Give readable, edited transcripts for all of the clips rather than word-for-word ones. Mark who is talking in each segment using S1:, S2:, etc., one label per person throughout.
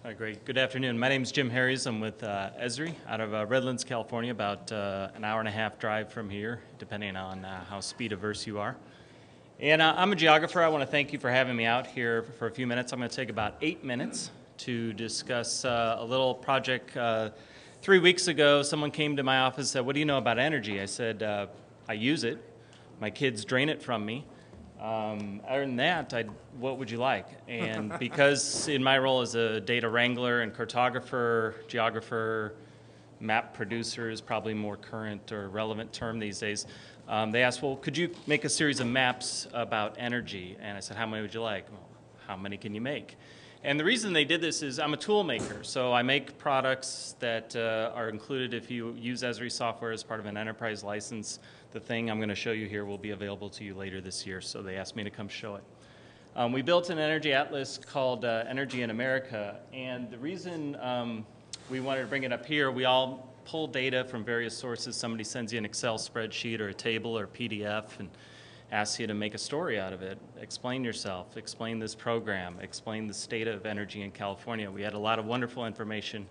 S1: Great. Good afternoon. My name is Jim Herries. I'm with Esri out of Redlands, California, about an hour and a half drive from here, depending on how speed averse you are. And I'm a geographer. I want to thank you for having me out here for a few minutes. I'm going to take about 8 minutes to discuss a little project. 3 weeks ago, someone came to my office and said, "What do you know about energy?" I said, "I use it. My kids drain it from me. Other than that, what would you like?" And because in my role as a data wrangler and cartographer, geographer, map producer is probably more current or relevant term these days, they asked, "Well, could you make a series of maps about energy?" And I said, "How many would you like?" "Well, how many can you make?" And the reason they did this is I'm a tool maker, so I make products that are included if you use Esri software as part of an enterprise license. The thing I'm going to show you here will be available to you later this year, so they asked me to come show it. We built an energy atlas called Energy in America, and the reason we wanted to bring it up here, we all pull data from various sources. Somebody sends you an Excel spreadsheet or a table or a PDF and asks you to make a story out of it. Explain yourself, explain this program, explain the state of energy in California. We had a lot of wonderful information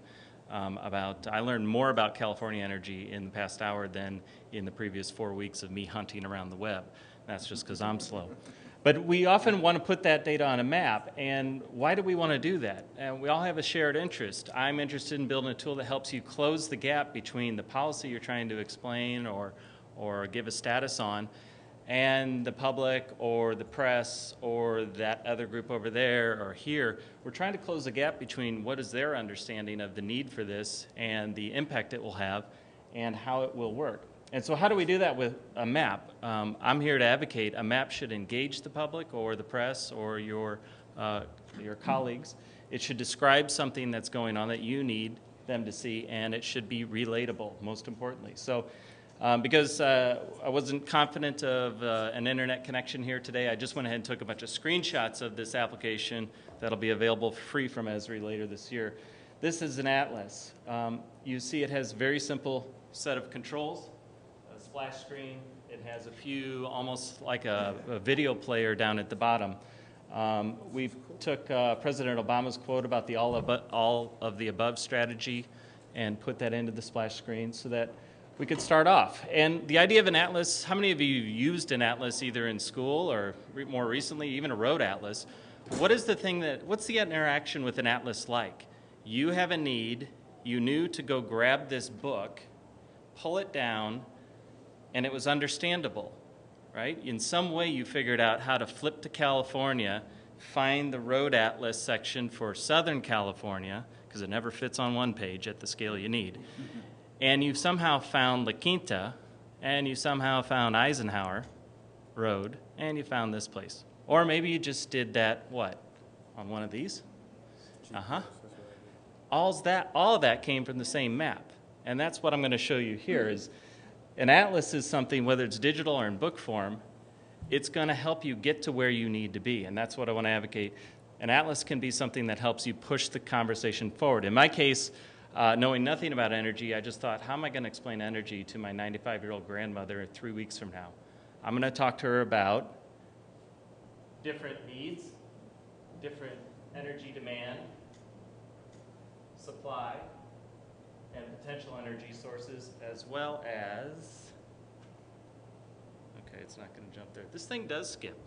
S1: I learned more about California energy in the past hour than in the previous 4 weeks of me hunting around the web. That's just because I'm slow. But we often want to put that data on a map, and why do we want to do that? And we all have a shared interest. I'm interested in building a tool that helps you close the gap between the policy you're trying to explain or give a status on and the public or the press or that other group over there or here. We're trying to close the gap between what is their understanding of the need for this and the impact it will have and how it will work. And so how do we do that with a map? I'm here to advocate a map should engage the public or the press or your colleagues. It should describe something that's going on that you need them to see, and it should be relatable, most importantly. So because I wasn't confident of an internet connection here today, I just went ahead and took a bunch of screenshots of this application that'll be available free from Esri later this year. This is an atlas. You see it has a very simple set of controls, a splash screen. It has a few, almost like a video player down at the bottom. We took President Obama's quote about the all of the above strategy and put that into the splash screen so that we could start off. And the idea of an atlas, how many of you used an atlas either in school or more recently, even a road atlas? What's the interaction with an atlas like? You have a need, you knew to go grab this book, pull it down, and it was understandable, right? In some way you figured out how to flip to California, find the road atlas section for Southern California, because it never fits on one page at the scale you need. And you somehow found La Quinta, and you somehow found Eisenhower Road, and you found this place. Or maybe you just did that, what, on one of these? All of that came from the same map. And that's what I'm going to show you here is an atlas is something, whether it's digital or in book form, it's going to help you get to where you need to be. And that's what I want to advocate. An atlas can be something that helps you push the conversation forward. In my case, knowing nothing about energy, I just thought, how am I going to explain energy to my 95-year-old grandmother 3 weeks from now? I'm going to talk to her about different needs, different energy demand, supply, and potential energy sources, as well as, okay, it's not going to jump there. This thing does skip.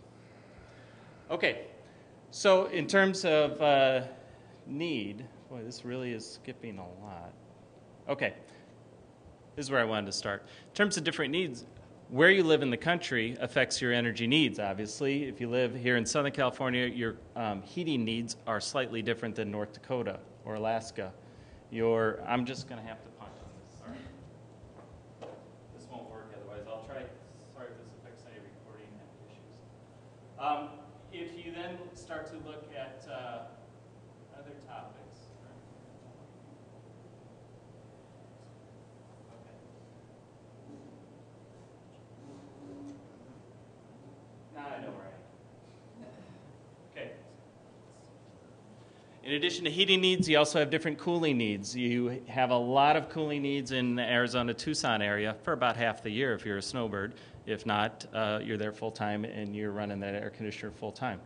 S1: Okay, so in terms of need, boy, this really is skipping a lot. Okay, this is where I wanted to start. In terms of different needs, where you live in the country affects your energy needs, obviously. If you live here in Southern California, your heating needs are slightly different than North Dakota or Alaska. I'm just going to have to punch on this, sorry. This won't work otherwise. I'll try. Sorry if this affects any recording issues. If you then start to look at other topics, now I know where I am. Okay. In addition to heating needs, you also have different cooling needs. You have a lot of cooling needs in the Arizona-Tucson area for about half the year if you're a snowbird. If not, you're there full-time and you're running that air conditioner full-time.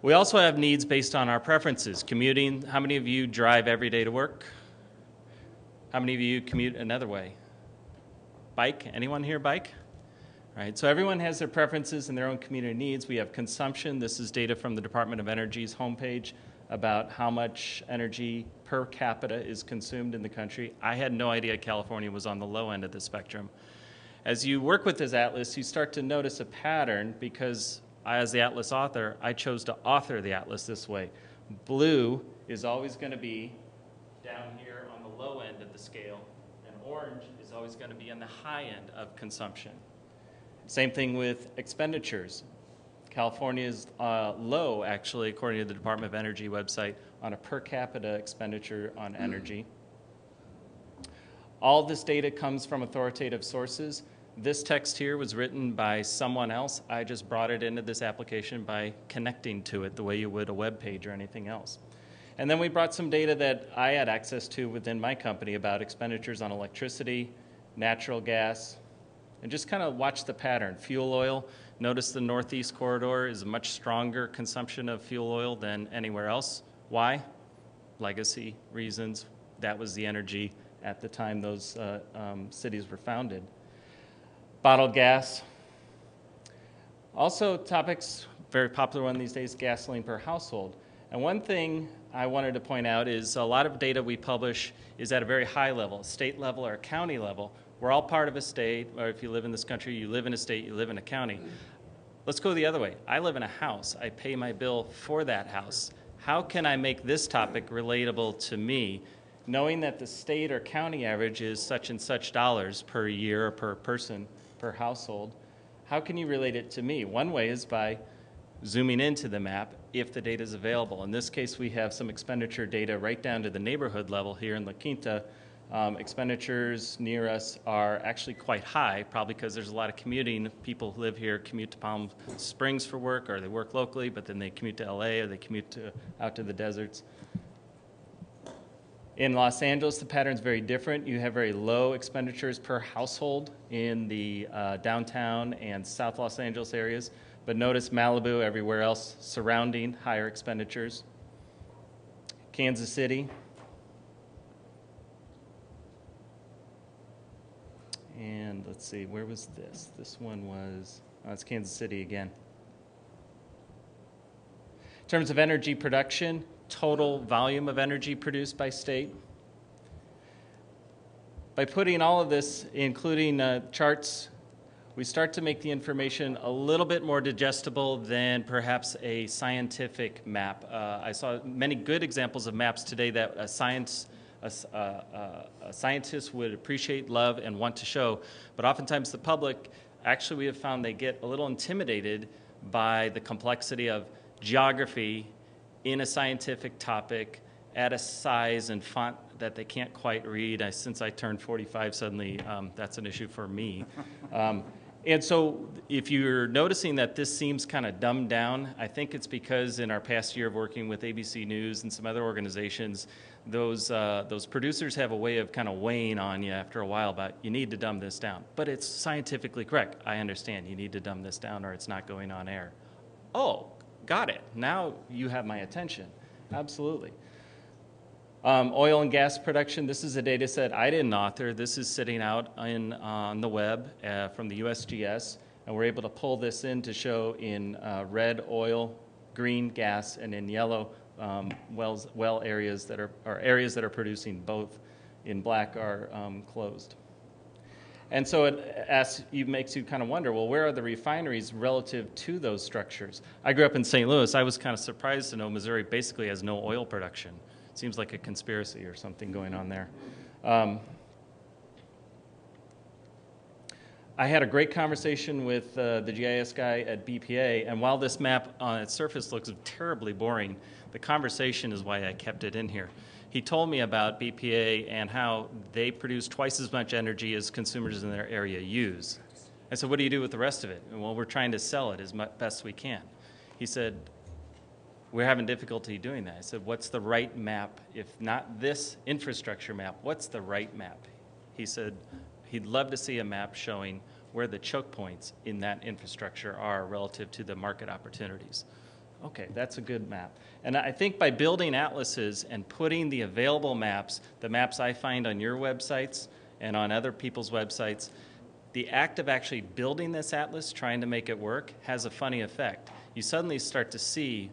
S1: We also have needs based on our preferences. Commuting, how many of you drive every day to work? How many of you commute another way? Bike, anyone here bike? Right, so everyone has their preferences and their own community needs. We have consumption. This is data from the Department of Energy's homepage about how much energy per capita is consumed in the country. I had no idea California was on the low end of the spectrum. As you work with this atlas, you start to notice a pattern because as the atlas author, I chose to author the atlas this way. Blue is always going to be down here on the low end of the scale, and orange is always going to be on the high end of consumption. Same thing with expenditures. California is low, actually, according to the Department of Energy website, on a per capita expenditure on energy. All this data comes from authoritative sources. This text here was written by someone else. I just brought it into this application by connecting to it the way you would a web page or anything else. And then we brought some data that I had access to within my company about expenditures on electricity, natural gas, and just kind of watch the pattern. Fuel oil, notice the Northeast corridor is a much stronger consumption of fuel oil than anywhere else. Why? Legacy reasons. That was the energy at the time those cities were founded. Bottled gas. Also topics, very popular one these days, gasoline per household. And one thing I wanted to point out is a lot of data we publish is at a very high level, state level or county level. We're all part of a state, or if you live in this country, you live in a state, you live in a county. Let's go the other way. I live in a house. I pay my bill for that house. How can I make this topic relatable to me, knowing that the state or county average is such and such dollars per year or per person, per household? How can you relate it to me? One way is by zooming into the map if the data is available. In this case, we have some expenditure data right down to the neighborhood level here in La Quinta. Expenditures near us are actually quite high, probably because there's a lot of commuting. People who live here commute to Palm Springs for work, or they work locally, but then they commute to LA, or they commute out to the deserts. In Los Angeles, the pattern's very different. You have very low expenditures per household in the downtown and South Los Angeles areas, but notice Malibu, everywhere else surrounding higher expenditures. Kansas City. And let's see, where was this? This one was, it's Kansas City again. In terms of energy production, total volume of energy produced by state. By putting all of this, including charts, we start to make the information a little bit more digestible than perhaps a scientific map. I saw many good examples of maps today that a scientist would appreciate, love, and want to show, but oftentimes the public, actually we have found they get a little intimidated by the complexity of geography in a scientific topic at a size and font that they can't quite read. Since I turned 45 suddenly, that's an issue for me. And so if you're noticing that this seems kind of dumbed down, I think it's because in our past year of working with ABC News and some other organizations, those producers have a way of kind of weighing on you after a while about you need to dumb this down. But it's scientifically correct. I understand you need to dumb this down or it's not going on air. Oh, got it. Now you have my attention. Absolutely. Oil and gas production, this is a data set I didn't author. This is sitting out on the web from the USGS, and we're able to pull this in to show in red oil, green gas, and in yellow well areas that are producing both. In black are closed. And so it makes you kind of wonder, well, where are the refineries relative to those structures? I grew up in St. Louis. I was kind of surprised to know Missouri basically has no oil production. Seems like a conspiracy or something going on there. I had a great conversation with the GIS guy at BPA, and while this map on its surface looks terribly boring, the conversation is why I kept it in here. He told me about BPA and how they produce twice as much energy as consumers in their area use. I said, what do you do with the rest of it? And, well, we're trying to sell it as best we can. He said, we're having difficulty doing that. I said, what's the right map? If not this infrastructure map, what's the right map? He said he'd love to see a map showing where the choke points in that infrastructure are relative to the market opportunities. Okay, that's a good map. And I think by building atlases and putting the available maps, the maps I find on your websites and on other people's websites, the act of actually building this atlas, trying to make it work, has a funny effect. You suddenly start to see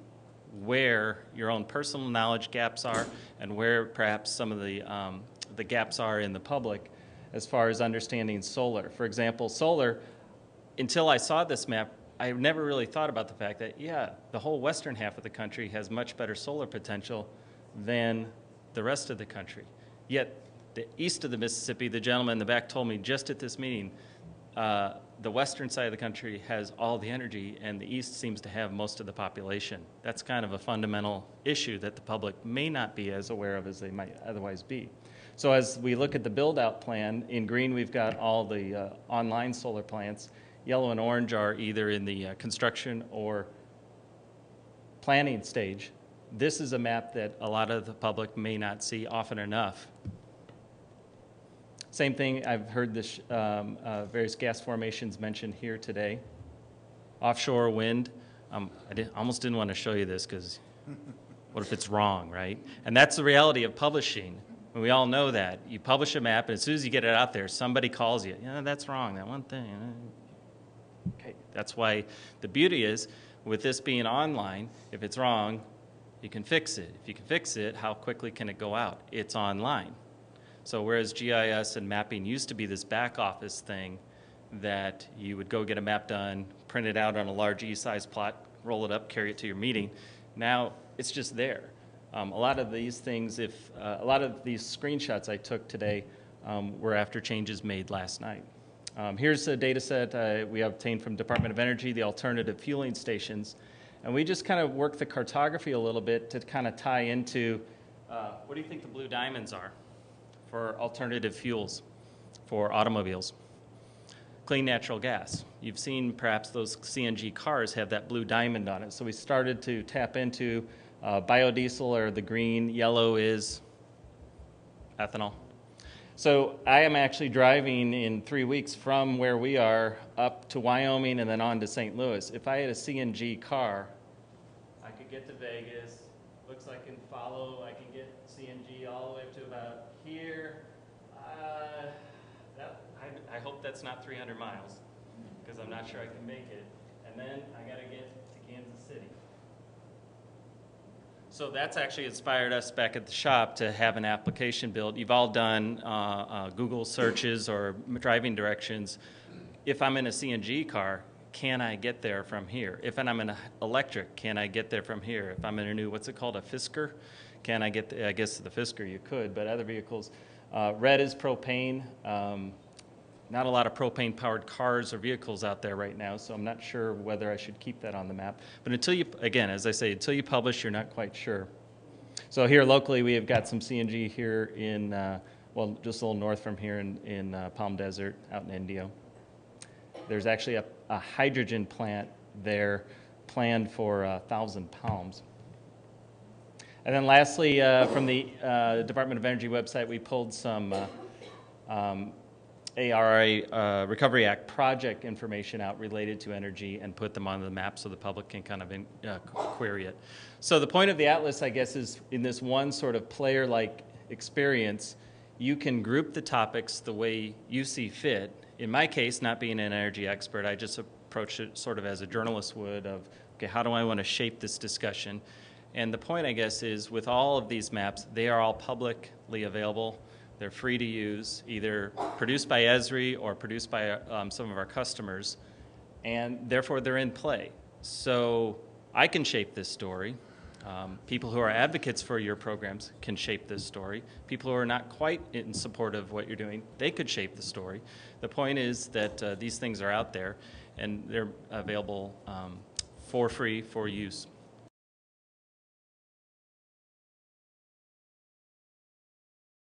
S1: where your own personal knowledge gaps are and where perhaps some of the gaps are in the public as far as understanding solar. For example, solar, until I saw this map, I never really thought about the fact that, yeah, the whole western half of the country has much better solar potential than the rest of the country. Yet, the east of the Mississippi, the gentleman in the back told me just at this meeting, the western side of the country has all the energy and the east seems to have most of the population. That's kind of a fundamental issue that the public may not be as aware of as they might otherwise be. So as we look at the build-out plan, in green we've got all the online solar plants. Yellow and orange are either in the construction or planning stage. This is a map that a lot of the public may not see often enough. Same thing, I've heard this various gas formations mentioned here today. Offshore wind, almost didn't want to show you this because what if it's wrong, right? And that's the reality of publishing. And we all know that. You publish a map, and as soon as you get it out there, somebody calls you. Yeah, that's wrong, that one thing. Okay, that's why the beauty is, with this being online, if it's wrong, you can fix it. If you can fix it, how quickly can it go out? It's online. So whereas GIS and mapping used to be this back office thing that you would go get a map done, print it out on a large E-size plot, roll it up, carry it to your meeting, now it's just there. A lot of these things, a lot of these screenshots I took today were after changes made last night. Here's a data set we obtained from Department of Energy, the alternative fueling stations. And we just kind of worked the cartography a little bit to kind of tie into, what do you think the blue diamonds are for alternative fuels for automobiles? Clean natural gas. You've seen perhaps those CNG cars have that blue diamond on it. So we started to tap into biodiesel, or the green, yellow is ethanol. So I am actually driving in 3 weeks from where we are up to Wyoming and then on to St. Louis. If I had a CNG car, I could get to Vegas. Looks like I can follow. I can get CNG all the way up to about here. I hope that's not 300 miles because I'm not sure I can make it. And then I got to get to Kansas City. So that's actually inspired us back at the shop to have an application built. You've all done Google searches or driving directions. If I'm in a CNG car, can I get there from here? If I'm in an electric, can I get there from here? If I'm in a new, what's it called, a Fisker? Can I get there? I guess the Fisker you could, but other vehicles. Red is propane. Not a lot of propane-powered cars or vehicles out there right now, so I'm not sure whether I should keep that on the map. But until you, again, as I say, until you publish, you're not quite sure. So here locally, we have got some CNG here in, well, just a little north from here in Palm Desert, out in Indio. There's actually a hydrogen plant there planned for Thousand Palms. And then lastly, from the Department of Energy website, we pulled some ARA Recovery Act project information out related to energy and put them on the map so the public can kind of query it. So the point of the atlas, I guess, is in this one sort of player-like experience, you can group the topics the way you see fit. In my case, not being an energy expert, I just approach it sort of as a journalist would of, okay, how do I want to shape this discussion? And the point, I guess, is with all of these maps, they are all publicly available. They're free to use, either produced by Esri or produced by some of our customers, and therefore they're in play. So I can shape this story. People who are advocates for your programs can shape this story. People who are not quite in support of what you're doing, they could shape the story. The point is that these things are out there, and they're available for free for use.